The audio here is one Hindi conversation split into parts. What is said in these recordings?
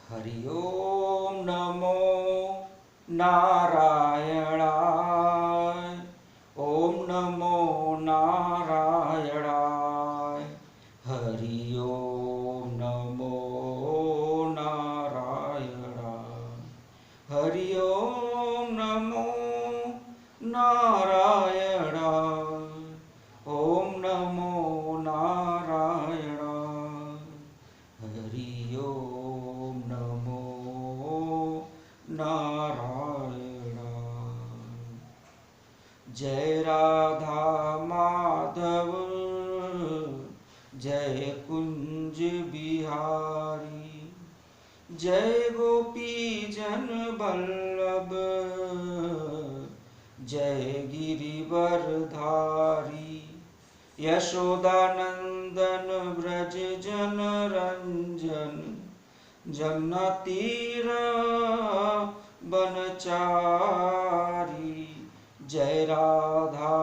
हरि ओम नमो नारायणाय। ओम नमो नारायणाय। हरि ओम नमो नारायणाय। हरि ओम नमो नारायणाय। ओम नमो नारायणाय। हरि ओम नमो नारायणाय। जय राधा माधव जय कुंज बिहारी। जय गोपी जन वल्लभ जय गिरिवरधारी। यशोदानंदन व्रज जन रंजन। जमुना तीर बनचारी। जय राधा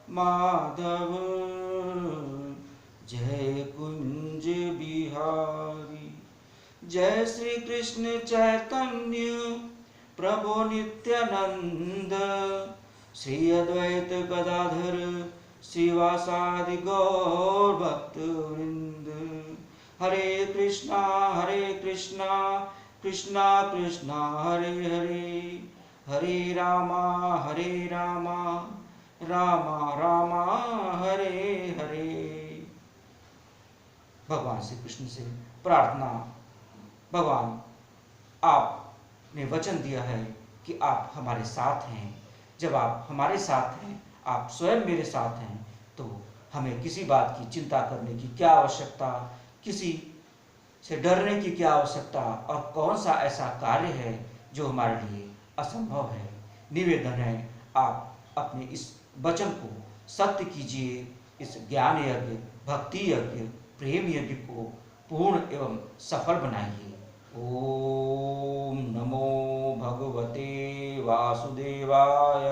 माधव जय कुंज बिहारी। जय श्री कृष्ण चैतन्य प्रभु नित्यानंद। श्री अद्वैत गदाधर श्रीवासादि गौर भक्त वृंद। हरे कृष्णा कृष्णा कृष्णा हरे हरे। हरे रामा रामा रामा हरे हरे। भगवान श्री कृष्ण से प्रार्थना। भगवान, आपने वचन दिया है कि आप हमारे साथ हैं। जब आप हमारे साथ हैं, आप स्वयं मेरे साथ हैं, तो हमें किसी बात की चिंता करने की क्या आवश्यकता, किसी से डरने की क्या आवश्यकता, और कौन सा ऐसा कार्य है जो हमारे लिए असंभव है। निवेदन है, आप अपने इस वचन को सत्य कीजिए। इस ज्ञान यज्ञ, भक्ति यज्ञ, प्रेम यज्ञ को पूर्ण एवं सफल बनाइए। ओम नमो भगवते वासुदेवाय।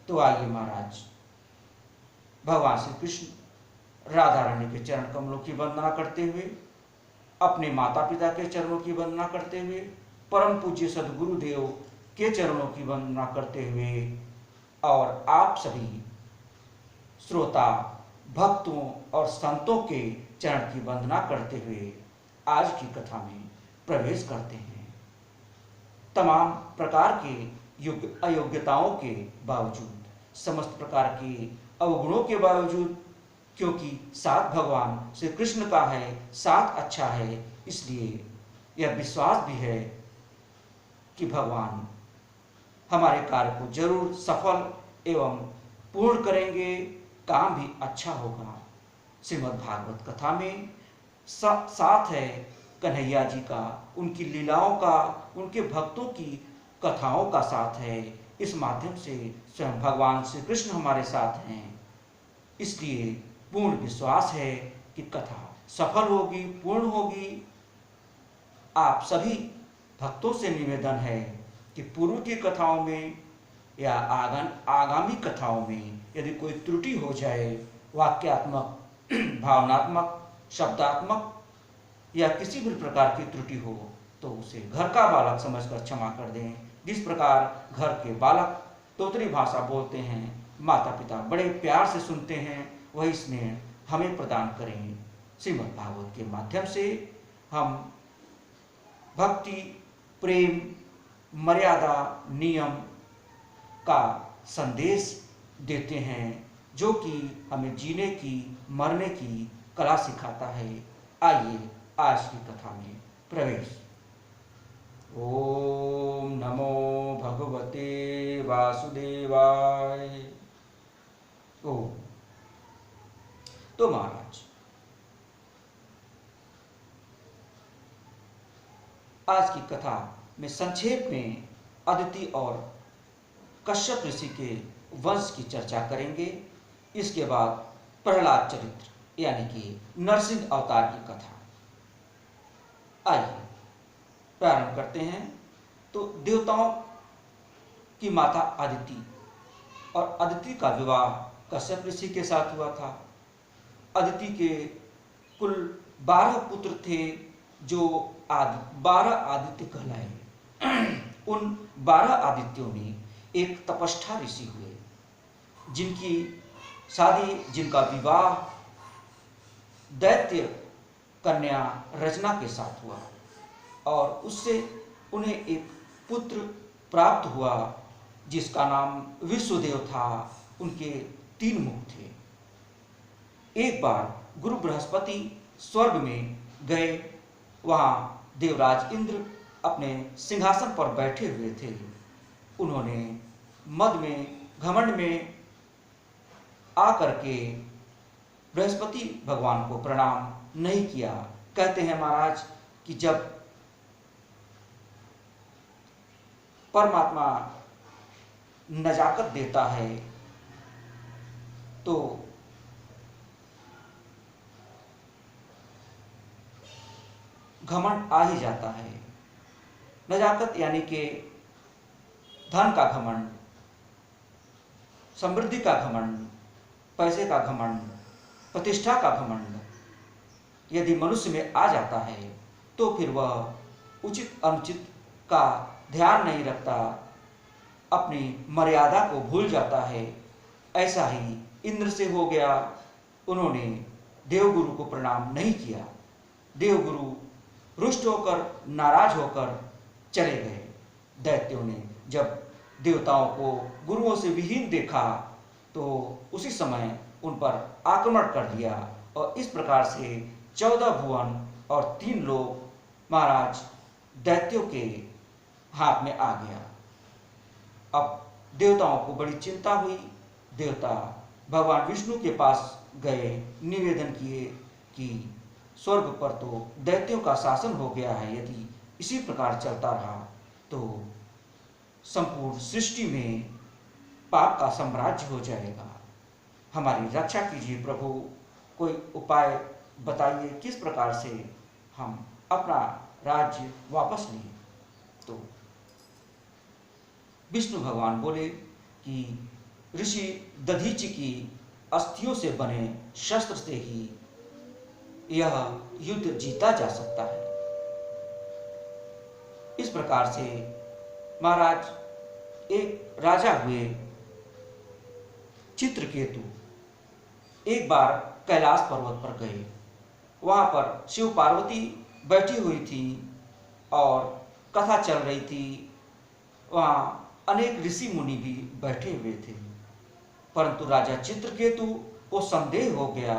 तो आइए महाराज, भगवान श्री कृष्ण राधा रानी के चरण कमलों की वंदना करते हुए, अपने माता पिता के चरणों की वंदना करते हुए, परम पूज्य सदगुरुदेव के चरणों की वंदना करते हुए, और आप सभी श्रोता भक्तों और संतों के चरण की वंदना करते हुए आज की कथा में प्रवेश करते हैं। तमाम प्रकार के अयोग्यताओं के बावजूद, समस्त प्रकार के अवगुणों के बावजूद, क्योंकि साथ भगवान श्री कृष्ण का है, साथ अच्छा है, इसलिए यह विश्वास भी है कि भगवान हमारे कार्य को जरूर सफल एवं पूर्ण करेंगे, काम भी अच्छा होगा। श्रीमद् भागवत कथा में साथ है कन्हैया जी का, उनकी लीलाओं का, उनके भक्तों की कथाओं का साथ है। इस माध्यम से स्वयं भगवान श्री कृष्ण हमारे साथ हैं, इसलिए पूर्ण विश्वास है कि कथा सफल होगी, पूर्ण होगी। आप सभी भक्तों से निवेदन है कि पूर्व की कथाओं में या आगामी कथाओं में यदि कोई त्रुटि हो जाए, वाक्यात्मक, भावनात्मक, शब्दात्मक या किसी भी प्रकार की त्रुटि हो, तो उसे घर का बालक समझकर क्षमा कर दें। जिस प्रकार घर के बालक तोतरी भाषा बोलते हैं, माता पिता बड़े प्यार से सुनते हैं, वही स्नेह हमें प्रदान करें। श्रीमद् भागवत के माध्यम से हम भक्ति, प्रेम, मर्यादा, नियम का संदेश देते हैं, जो कि हमें जीने की, मरने की कला सिखाता है। आइए आज की कथा में प्रवेश। ओम नमो भगवते वासुदेवाय। ओम। तो महाराज, आज की कथा में संक्षेप में अदिति और कश्यप ऋषि के वंश की चर्चा करेंगे। इसके बाद प्रहलाद चरित्र यानी कि नरसिंह अवतार की कथा। आइए प्रारंभ करते हैं। तो देवताओं की माता अदिति, और अदिति का विवाह कश्यप ऋषि के साथ हुआ था। अदिति के कुल 12 पुत्र थे, जो 12 आदित्य कहलाए। उन 12 आदित्यों में एक तपस्था ऋषि हुए, जिनकी शादी, जिनका विवाह दैत्य कन्या रचना के साथ हुआ और उससे उन्हें एक पुत्र प्राप्त हुआ जिसका नाम विश्वदेव था। उनके 3 मुख थे। एक बार गुरु बृहस्पति स्वर्ग में गए, वहाँ देवराज इंद्र अपने सिंहासन पर बैठे हुए थे। उन्होंने मद में, घमंड में आकर के बृहस्पति भगवान को प्रणाम नहीं किया। कहते हैं महाराज कि जब परमात्मा नजाकत देता है तो घमंड आ ही जाता है। नजाकत यानी कि धन का घमंड, समृद्धि का घमंड, पैसे का घमंड, प्रतिष्ठा का घमंड यदि मनुष्य में आ जाता है तो फिर वह उचित अनुचित का ध्यान नहीं रखता, अपनी मर्यादा को भूल जाता है। ऐसा ही इंद्र से हो गया। उन्होंने देवगुरु को प्रणाम नहीं किया। देवगुरु रुष्ट होकर, नाराज होकर चले गए। दैत्यों ने जब देवताओं को गुरुओं से विहीन देखा तो उसी समय उन पर आक्रमण कर दिया और इस प्रकार से 14 भुवन और 3 लोग महाराज दैत्यों के हाथ में आ गया। अब देवताओं को बड़ी चिंता हुई। देवता भगवान विष्णु के पास गए, निवेदन किए कि स्वर्ग पर तो दैत्यों का शासन हो गया है, यदि इसी प्रकार चलता रहा तो संपूर्ण सृष्टि में पाप का साम्राज्य हो जाएगा। हमारी रक्षा कीजिए प्रभु, कोई उपाय बताइए किस प्रकार से हम अपना राज्य वापस लें। तो विष्णु भगवान बोले कि ऋषि दधीचि की अस्थियों से बने शस्त्र से ही यह युद्ध जीता जा सकता है। इस प्रकार से महाराज एक राजा हुए चित्रकेतु एक बार कैलाश पर्वत पर गए। वहां पर शिव पार्वती बैठी हुई थी और कथा चल रही थी। वहां अनेक ऋषि मुनि भी बैठे हुए थे, परंतु राजा चित्रकेतु को संदेह हो गया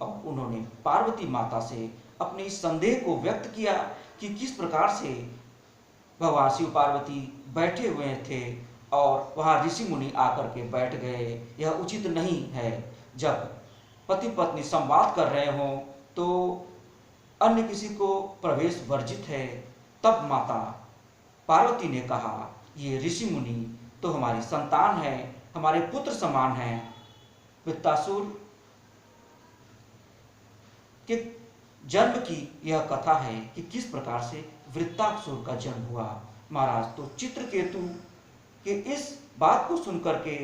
और उन्होंने पार्वती माता से अपने इस संदेह को व्यक्त किया कि किस प्रकार से भगवान शिव पार्वती बैठे हुए थे और वहां ऋषि मुनि आकर के बैठ गए। यह उचित नहीं है। जब पति पत्नी संवाद कर रहे हों तो अन्य किसी को प्रवेश वर्जित है। तब माता पार्वती ने कहा, ये ऋषि मुनि तो हमारी संतान है, हमारे पुत्र समान हैं। वृत्तासुर के जन्म की यह कथा है कि किस प्रकार से वृत्तासुर का जन्म हुआ। महाराज तो चित्रकेतु के इस बात को सुनकर के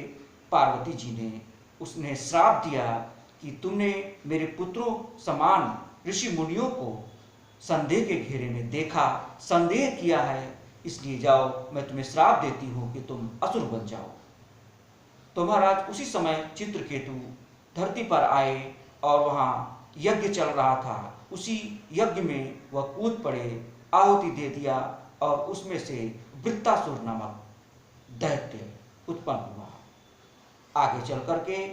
पार्वती जी ने उसने श्राप दिया कि तुमने मेरे पुत्रों समान ऋषि मुनियों को संदेह के घेरे में देखा, संदेह किया है, इसलिए जाओ, मैं तुम्हें श्राप देती हूं कि तुम असुर बन जाओ। तो महाराज उसी समय चित्रकेतु धरती पर आए और वहां यज्ञ चल रहा था। उसी यज्ञ में वह कूद पड़े, आहुति दे दिया और उसमें से वृत्तासुर नामक दैत्य उत्पन्न हुआ। आगे चल करके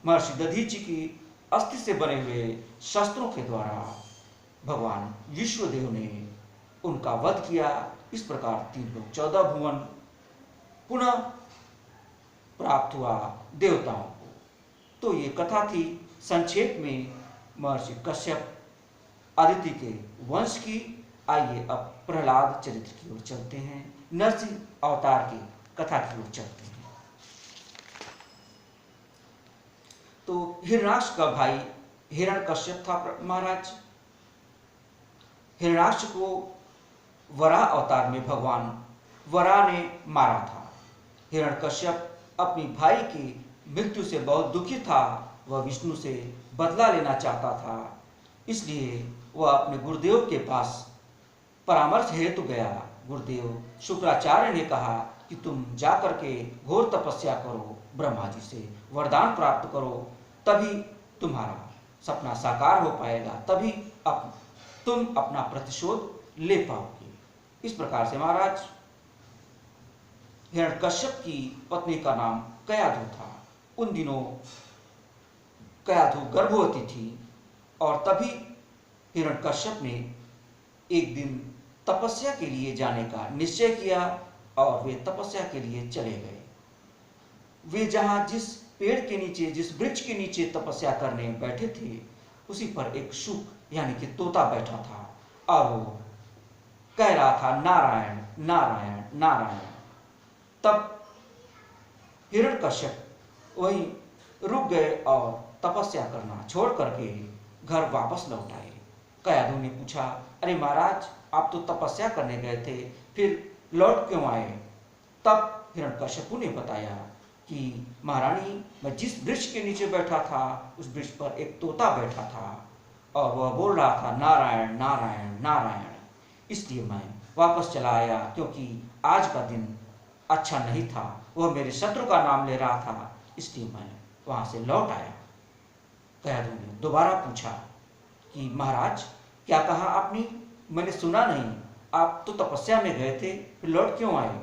महर्षि दधीचि की अस्थि से बने हुए शस्त्रों के द्वारा भगवान विश्वदेव ने उनका वध किया। इस प्रकार 3 लोग 14 भुवन पुनः प्राप्त हुआ देवताओं को। तो ये कथा थी संक्षेप में महर्षि कश्यप आदित्य के वंश की। आइए अब प्रहलाद चरित्र की ओर चलते हैं, नरसिंह अवतार की कथा की ओर चलते हैं। तो हिरण्याक्ष का भाई हिरण्यकश्यप था महाराज। हिरण्याक्ष को वराह अवतार में भगवान वराह ने मारा था। हिरण्यकश्यप अपनी भाई की मृत्यु से बहुत दुखी था। वह विष्णु से बदला लेना चाहता था, इसलिए वह अपने गुरुदेव के पास परामर्श हेतु गया। गुरुदेव शुक्राचार्य ने कहा कि तुम जाकर के घोर तपस्या करो, ब्रह्मा जी से वरदान प्राप्त करो, तभी तुम्हारा सपना साकार हो पाएगा, तभी तुम अपना प्रतिशोध ले पाओगे। इस प्रकार से महाराज हिरण्यकश्यप की पत्नी का नाम कयाधु था। उन दिनों कयाधु गर्भवती थी और तभी हिरण्यकश्यप ने एक दिन तपस्या के लिए जाने का निश्चय किया और वे तपस्या के लिए चले गए। वे जहां जिस पेड़ के नीचे, जिस वृक्ष के नीचे तपस्या करने बैठे थे, उसी पर एक शुक यानी कि तोता बैठा था और वो कह रहा था नारायण नारायण नारायण। तब हिरण्यकश्यप वहीं रुक गए और तपस्या करना छोड़ करके घर वापस लौट आए। कयाधु ने पूछा, अरे महाराज, आप तो तपस्या करने गए थे, फिर लौट क्यों आए? तब हिरण्यकश्यप ने बताया कि महारानी, मैं जिस वृक्ष के नीचे बैठा था उस वृक्ष पर एक तोता बैठा था और वह बोल रहा था नारायण नारायण नारायण, इसलिए मैं वापस चला आया, क्योंकि आज का दिन अच्छा नहीं था। वह मेरे शत्रु का नाम ले रहा था, इसलिए मैं वहां से लौट आया। कयाधु ने दोबारा पूछा कि महाराज, क्या कहा आपने? मैंने सुना नहीं, आप तो तपस्या में गए थे, फिर लौट क्यों आए?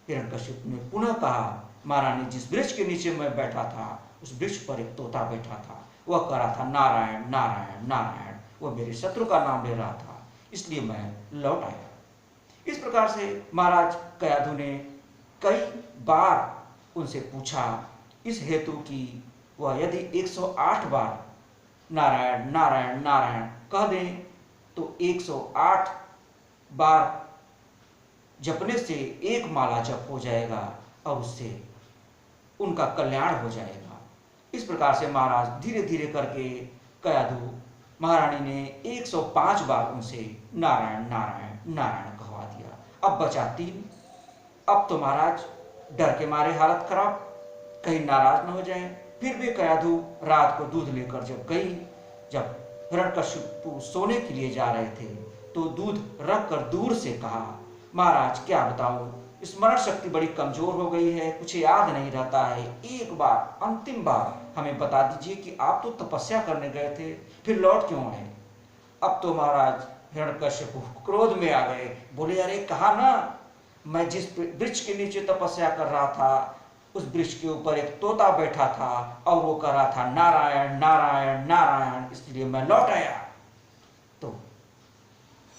हिरण्यकश्यप ने पुनः कहा, महारानी, जिस वृक्ष के नीचे मैं बैठा था उस वृक्ष पर एक तोता बैठा था, वह कह रहा था नारायण नारायण नारायण, वह मेरे शत्रु का नाम ले रहा था, इसलिए मैं लौट आया। इस प्रकार से महाराज कयाधु ने कई बार उनसे पूछा, इस हेतु कि वह यदि 108 बार नारायण नारायण नारायण कह दें तो 108 बार जपने से एक माला जप हो जाएगा और उससे उनका कल्याण हो जाएगा। इस प्रकार से महाराज धीरे धीरे करके कयाधु महारानी ने 105 बार उनसे नारायण नारायण नारायण कहवा दिया। अब बचा 3। अब तो महाराज डर के मारे हालत खराब, कहीं नाराज न हो जाए। फिर भी कयाधु रात को दूध लेकर जब हिरण्यकश्यप सोने के लिए जा रहे थे तो दूध रखकर दूर से कहा, महाराज क्या बताऊं, स्मरण शक्ति बड़ी कमजोर हो गई है, कुछ याद नहीं रहता है, एक बार अंतिम बार हमें बता दीजिए कि आप तो तपस्या करने गए थे, फिर लौट क्यों आए? अब तो महाराज हिरण्यकश्यप क्रोध में आ गए, बोले, अरे कहा ना, मैं जिस वृक्ष के नीचे तपस्या कर रहा था उस वृक्ष के ऊपर एक तोता बैठा था और वो कर रहा था नारायण नारायण नारायण, इसलिए मैं लौट आया। तो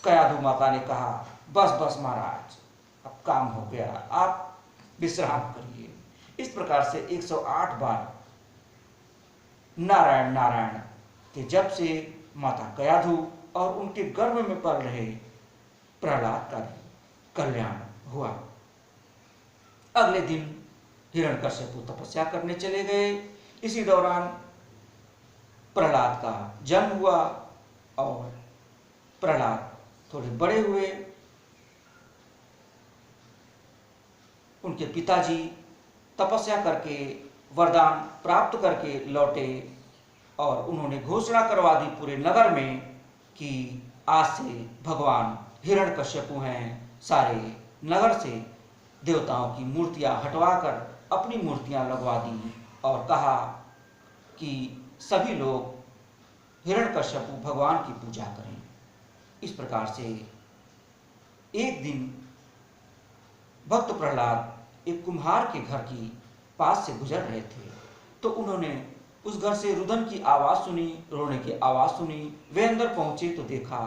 कयाधु माता ने कहा, बस बस महाराज, अब काम हो गया, आप विश्राम करिए। इस प्रकार से 108 बार नारायण नारायण के जप से माता कयाधु और उनके गर्भ में पल रहे प्रहलाद का कल्याण हुआ। अगले दिन हिरण्यकश्यप तपस्या करने चले गए। इसी दौरान प्रहलाद का जन्म हुआ और प्रहलाद थोड़े बड़े हुए। उनके पिताजी तपस्या करके वरदान प्राप्त करके लौटे और उन्होंने घोषणा करवा दी पूरे नगर में कि आज से भगवान हिरण्यकश्यप हैं। सारे नगर से देवताओं की मूर्तियां हटवाकर अपनी मूर्तियां लगवा दी और कहा कि सभी लोग हिरण्यकश्यप भगवान की पूजा करें। इस प्रकार से एक दिन भक्त प्रहलाद एक कुम्हार के घर की पास से गुजर रहे थे तो उन्होंने उस घर से रुदन की आवाज सुनी, रोने की आवाज सुनी। वे अंदर पहुंचे तो देखा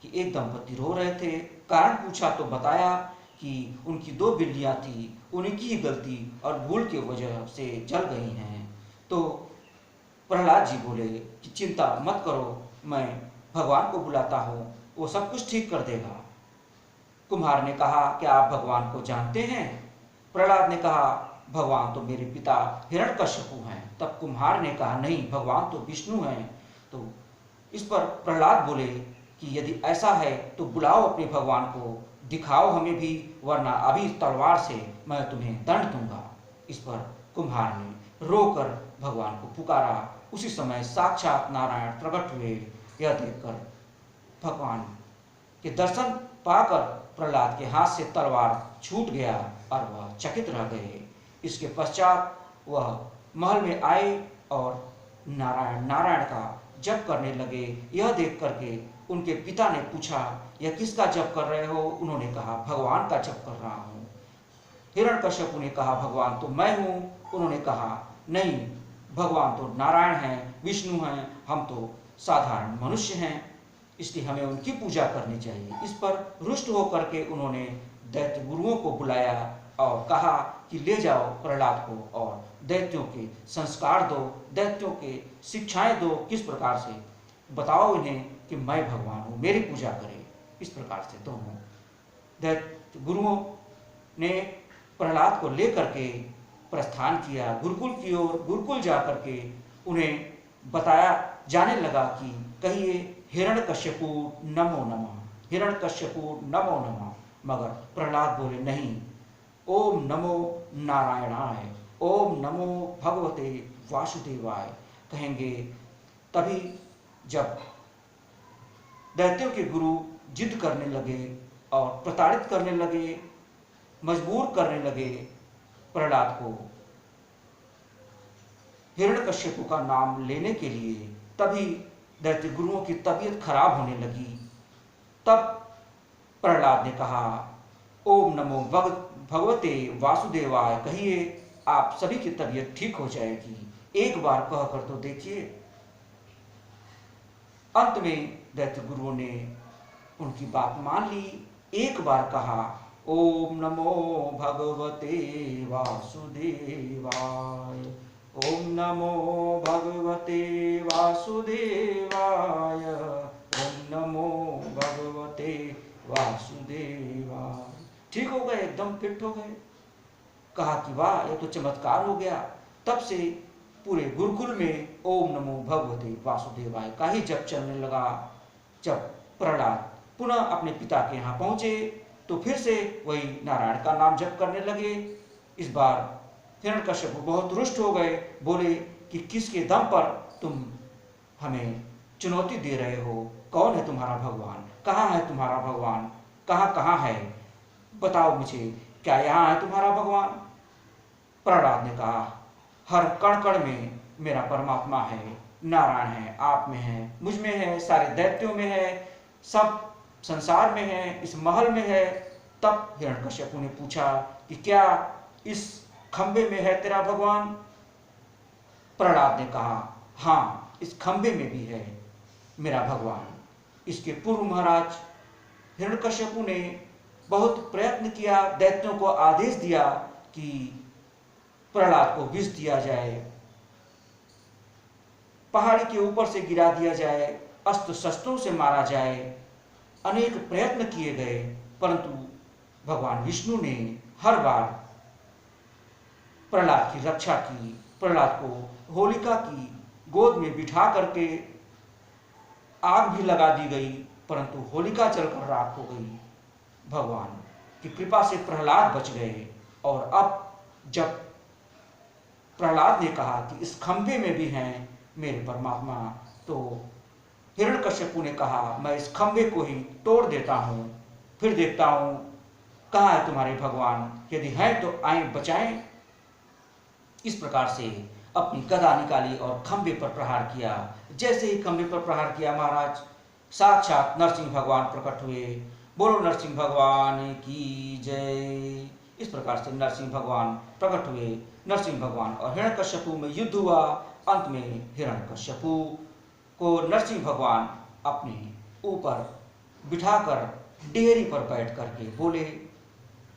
कि एक दंपति रो रहे थे। कारण पूछा तो बताया कि उनकी 2 बिल्लियां थी, उनकी ही गलती और भूल की वजह से जल गई हैं। तो प्रहलाद जी बोले कि चिंता मत करो, मैं भगवान को बुलाता हूँ, वो सब कुछ ठीक कर देगा। कुम्हार ने कहा, क्या आप भगवान को जानते हैं? प्रहलाद ने कहा, भगवान तो मेरे पिता हिरण्यकश्यप हैं। तब कुम्हार ने कहा, नहीं, भगवान तो विष्णु हैं। तो इस पर प्रहलाद बोले कि यदि ऐसा है तो बुलाओ अपने भगवान को, दिखाओ हमें भी, वरना अभी तलवार से मैं तुम्हें दंड दूंगा। इस पर कुम्हार ने रोकर भगवान को पुकारा। उसी समय साक्षात नारायण प्रकट हुए। यह देखकर भगवान के दर्शन पाकर प्रहलाद के हाथ से तलवार छूट गया और वह चकित रह गए। इसके पश्चात वह महल में आए और नारायण नारायण का जप करने लगे। यह देख करके उनके पिता ने पूछा, यह किसका जप कर रहे हो? उन्होंने कहा, भगवान का जप कर रहा हूँ। हिरण्यकश्यप ने कहा, भगवान तो मैं हूँ। उन्होंने कहा, नहीं, भगवान तो नारायण हैं, विष्णु हैं, हम तो साधारण मनुष्य हैं, इसलिए हमें उनकी पूजा करनी चाहिए। इस पर रुष्ट होकर के उन्होंने दैत्य गुरुओं को बुलाया और कहा कि ले जाओ प्रहलाद को और दैत्यों के संस्कार दो, दैत्यों के शिक्षाएं दो, किस प्रकार से बताओ इन्हें कि मैं भगवान हूँ, मेरी पूजा करें। इस प्रकार से दोनों दैत्य गुरुओं ने प्रहलाद को लेकर के प्रस्थान किया गुरुकुल की ओर। गुरुकुल जाकर के उन्हें बताया जाने लगा कि कहिए हिरण्यकश्यपु नमो नमः, हिरण्यकश्यपु नमो नमः। मगर प्रहलाद बोले, नहीं, ओम नमो नारायणाय, ओम नमो भगवते वासुदेवाय कहेंगे। तभी जब दैत्यों के गुरु जिद करने लगे और प्रताड़ित करने लगे, मजबूर करने लगे प्रहलाद को हिरण्यकश्यप का नाम लेने के लिए, तभी दैत्य गुरुओं की तबीयत खराब होने लगी। तब प्रहलाद ने कहा, ओम नमो भगवते वासुदेवाय कहिए, आप सभी की तबीयत ठीक हो जाएगी। एक बार कहकर तो देखिए। अंत में दैत्य गुरुओं ने उनकी बात मान ली। एक बार कहा, ओम नमो भगवते वासुदेवाय, ओम नमो भगवते वासुदेवाय, ओम नमो भगवते वासुदेवाय। ठीक हो गए, एकदम फिट हो गए। कहा कि वाह, ये तो चमत्कार हो गया। तब से पूरे गुरुकुल में ओम नमो भगवते वासुदेवाय का ही जप चलने लगा। जब प्रहलाद पुनः अपने पिता के यहाँ पहुंचे तो फिर से वही नारायण का नाम जप करने लगे। इस बार हिरण्यकश्यप बहुत रुष्ट हो गए, बोले कि किसके दम पर तुम हमें चुनौती दे रहे हो? कौन है तुम्हारा भगवान? कहाँ है तुम्हारा भगवान? कहाँ है? बताओ मुझे, क्या यहाँ है तुम्हारा भगवान? प्रहलाद ने कहा, हर कण कण में मेरा परमात्मा है, नारायण है, आप में है, मुझ में है, सारे दैत्यों में है, सब संसार में है, इस महल में है। तब हिरण्यकश्यप ने पूछा कि क्या इस खंबे में है तेरा भगवान? प्रहलाद ने कहा, हाँ, इस खंबे में भी है मेरा भगवान। इसके पूर्व महाराज हिरण्यकश्यप ने बहुत प्रयत्न किया, दैत्यों को आदेश दिया कि प्रहलाद को विष दिया जाए, पहाड़ी के ऊपर से गिरा दिया जाए, अस्त्र शस्त्रों से मारा जाए। अनेक प्रयत्न किए गए, परंतु भगवान विष्णु ने हर बार प्रहलाद की रक्षा की। प्रहलाद को होलिका की गोद में बिठा करके आग भी लगा दी गई, परंतु होलिका जलकर राख हो गई। भगवान की कृपा से प्रहलाद बच गए। और अब जब प्रहलाद ने कहा कि इस खंभे में भी हैं मेरे परमात्मा, तो हिरण्यकश्यप ने कहा, मैं इस खंभे को ही तोड़ देता हूँ, फिर देखता हूँ कहाँ है तुम्हारे भगवान, यदि हैं तो आए बचाएं। इस प्रकार से अपनी गदा निकाली और खंभे पर प्रहार किया। जैसे ही खंभे पर प्रहार किया महाराज, साक्षात नरसिंह भगवान प्रकट हुए। बोलो नरसिंह भगवान की जय। इस प्रकार से नरसिंह भगवान प्रकट हुए। नरसिंह भगवान और हिरण्यकश्यप में युद्ध हुआ। अंत में हिरण्यकश्यप को नरसिंह भगवान अपने ऊपर बिठाकर डेहरी पर बैठ करके बोले,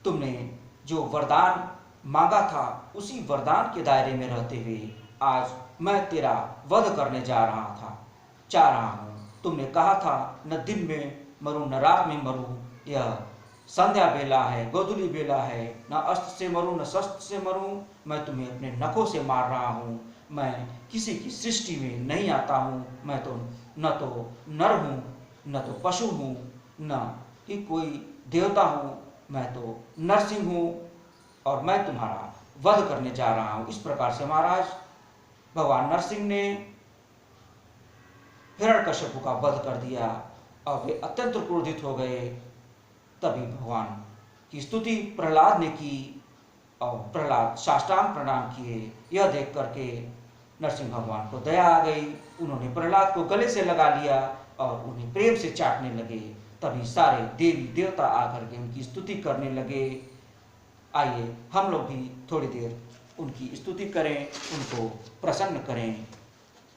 तुमने जो वरदान मांगा था उसी वरदान के दायरे में रहते हुए आज मैं तेरा वध करने चाह रहा हूँ। तुमने कहा था न दिन में मरूं न रात में मरूं, यह संध्या बेला है, गोधूली बेला है, न अस्त्र से मरूं न शस्त्र से मरूं। मैं तुम्हें अपने नखों से मार रहा हूँ। मैं किसी की सृष्टि में नहीं आता हूँ। मैं तो न तो नर हूँ, न तो पशु हूँ, न ही कोई देवता हूँ। मैं तो नरसिंह हूँ और मैं तुम्हारा वध करने जा रहा हूँ। इस प्रकार से महाराज भगवान नरसिंह ने हिरण्यकश्यप का वध कर दिया। और वे अत्यंत क्रोधित हो गए। तभी भगवान की स्तुति प्रहलाद ने की और प्रहलाद साष्टांग प्रणाम किए। यह देख करके नरसिंह भगवान को दया आ गई। उन्होंने प्रहलाद को गले से लगा लिया और उन्हें प्रेम से चाटने लगे। तभी सारे देवी देवता आकर के उनकी स्तुति करने लगे। आइए हम लोग भी थोड़ी देर उनकी स्तुति करें, उनको प्रसन्न करें,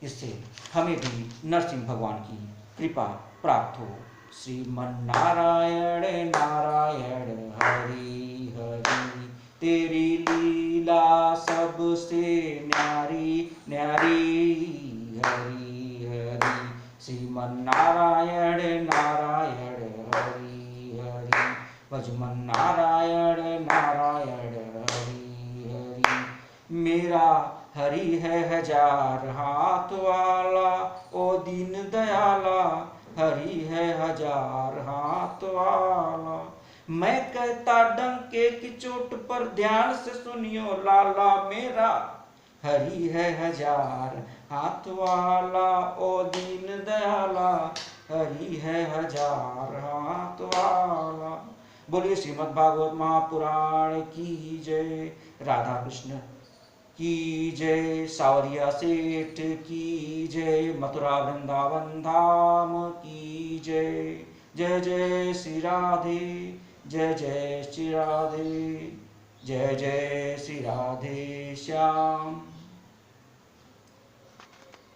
इससे हमें भी नरसिंह भगवान की कृपा प्राप्त हो। श्रीमन्नारायण नारायण हरि हरि, तेरी लीला सबसे न्यारी न्यारी हरि हरि। श्रीमन्नारायण नारायण हरि हरि, भजमन नारायण नारायण हरि हरि। मेरा हरि है हजार हाथ वाला, ओ दीन दयाला, हरि है हजार हाथ वाला। मैं कहता डंके की चोट पर ध्यान से सुनियो लाला, मेरा हरि है हजार हाथ वाला, ओ दीन दयाला, हरि है हजार हाथ वाला। बोलिए श्रीमद् भागवत महापुराण की जय। राधा कृष्ण की जय। सावरिया सेठ की जय। मथुरा वृंदावन धाम की जय। जय जय श्री राधे, जय जय श्री राधे, जय जय श्री राधे श्याम।